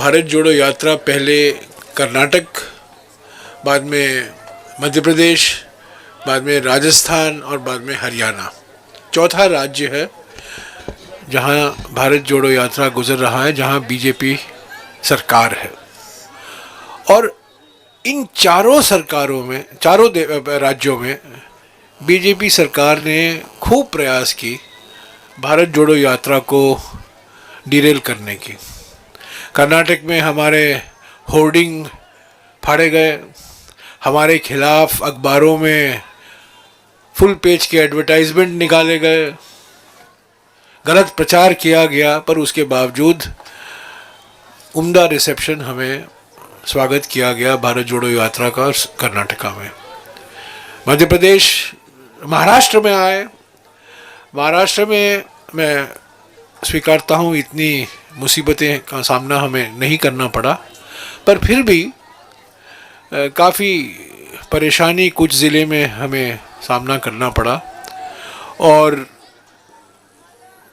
भारत जोड़ो यात्रा पहले कर्नाटक, बाद में मध्य प्रदेश, बाद में राजस्थान और बाद में हरियाणा, चौथा राज्य है जहां भारत जोड़ो यात्रा गुजर रहा है, जहां बीजेपी सरकार है। और इन चारों सरकारों में, चारों राज्यों में बीजेपी सरकार ने खूब प्रयास की भारत जोड़ो यात्रा को डिरेल करने की। कर्नाटक में हमारे होर्डिंग फाड़े गए, हमारे खिलाफ अखबारों में फुल पेज के एडवर्टाइजमेंट निकाले गए, गलत प्रचार किया गया, पर उसके बावजूद उम्दा रिसेप्शन हमें स्वागत किया गया भारत जोड़ो यात्रा का कर्नाटका में। मध्य प्रदेश, महाराष्ट्र में आए। महाराष्ट्र में मैं स्वीकारता हूँ इतनी मुसीबतें का सामना हमें नहीं करना पड़ा, पर फिर भी काफ़ी परेशानी कुछ ज़िले में हमें सामना करना पड़ा और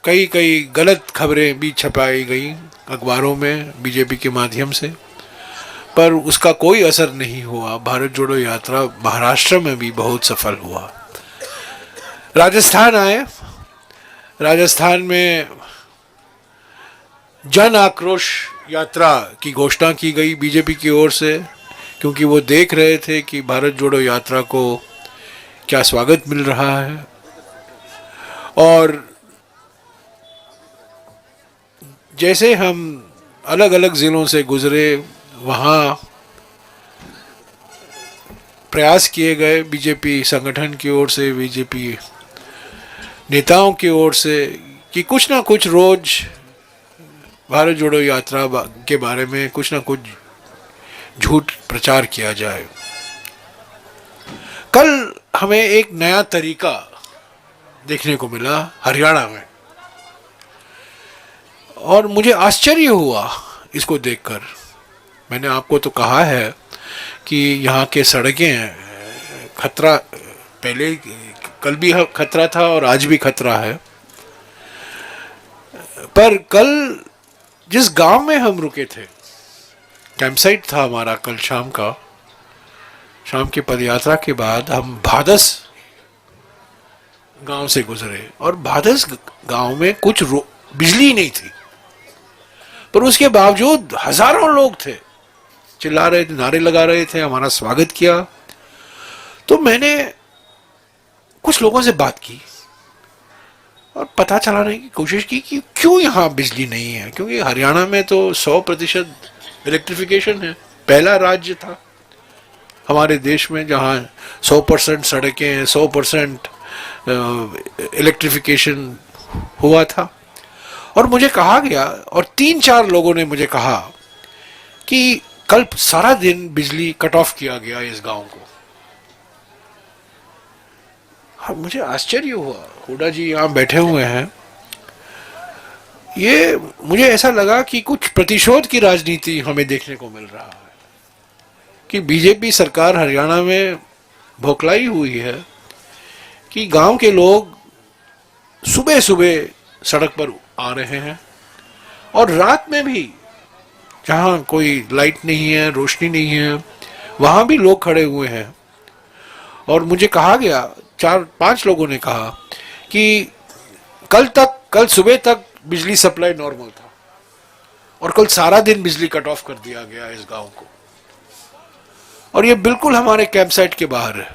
कई कई गलत खबरें भी छपाई गई अखबारों में बीजेपी के माध्यम से, पर उसका कोई असर नहीं हुआ। भारत जोड़ो यात्रा महाराष्ट्र में भी बहुत सफल हुआ। राजस्थान आए। राजस्थान में जन आक्रोश यात्रा की घोषणा की गई बीजेपी की ओर से, क्योंकि वो देख रहे थे कि भारत जोड़ो यात्रा को क्या स्वागत मिल रहा है। और जैसे हम अलग अलग ज़िलों से गुजरे, वहाँ प्रयास किए गए बीजेपी संगठन की ओर से, बीजेपी नेताओं की ओर से, कि कुछ ना कुछ रोज भारत जोड़ो यात्रा के बारे में कुछ ना कुछ झूठ प्रचार किया जाए। कल हमें एक नया तरीका देखने को मिला हरियाणा में, और मुझे आश्चर्य हुआ इसको देखकर। मैंने आपको तो कहा है कि यहाँ के सड़कें खतरा, पहले कल भी खतरा था और आज भी खतरा है, पर कल जिस गांव में हम रुके थे, कैंपसाइट था हमारा कल शाम का, शाम की पदयात्रा के बाद हम भादस गांव से गुजरे, और भादस गांव में कुछ बिजली नहीं थी, पर उसके बावजूद हजारों लोग थे, चिल्ला रहे थे, नारे लगा रहे थे, हमारा स्वागत किया। तो मैंने कुछ लोगों से बात की और पता चलाने की कोशिश की कि क्यों यहाँ बिजली नहीं है, क्योंकि हरियाणा में तो 100% इलेक्ट्रिफिकेशन है। पहला राज्य था हमारे देश में जहाँ 100% सड़कें, 100% इलेक्ट्रिफिकेशन हुआ था। और मुझे कहा गया, और 3-4 लोगों ने मुझे कहा कि कल सारा दिन बिजली कट ऑफ किया गया इस गांव को। हाँ, मुझे आश्चर्य हुआ। हुडा जी यहाँ बैठे हुए हैं, ये मुझे ऐसा लगा कि कुछ प्रतिशोध की राजनीति हमें देखने को मिल रहा है, कि बीजेपी सरकार हरियाणा में भोखलाई हुई है कि गांव के लोग सुबह सुबह सड़क पर आ रहे हैं, और रात में भी जहाँ कोई लाइट नहीं है, रोशनी नहीं है, वहाँ भी लोग खड़े हुए हैं। और मुझे कहा गया, 4-5 लोगों ने कहा कि कल सुबह तक बिजली सप्लाई नॉर्मल था, और कल सारा दिन बिजली कट ऑफ कर दिया गया इस गांव को। और ये बिल्कुल हमारे कैंप साइट के बाहर है।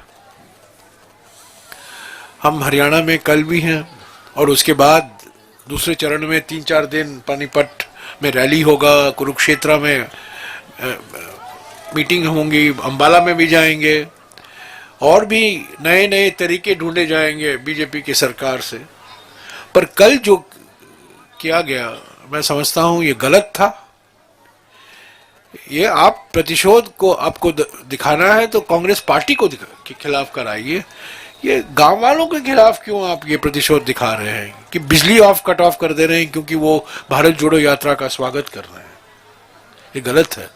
हम हरियाणा में कल भी हैं, और उसके बाद दूसरे चरण में 3-4 दिन पानीपत में रैली होगा, कुरुक्षेत्र में मीटिंग होंगी, अंबाला में भी जाएंगे, और भी नए नए तरीके ढूंढे जाएंगे बीजेपी की सरकार से। पर कल जो किया गया, मैं समझता हूं ये गलत था। ये आप प्रतिशोध को आपको दिखाना है तो कांग्रेस पार्टी को के खिलाफ कराइए, ये गांव वालों के खिलाफ क्यों आप ये प्रतिशोध दिखा रहे हैं कि बिजली कट ऑफ कर दे रहे हैं क्योंकि वो भारत जोड़ो यात्रा का स्वागत कर रहे हैं। ये गलत है।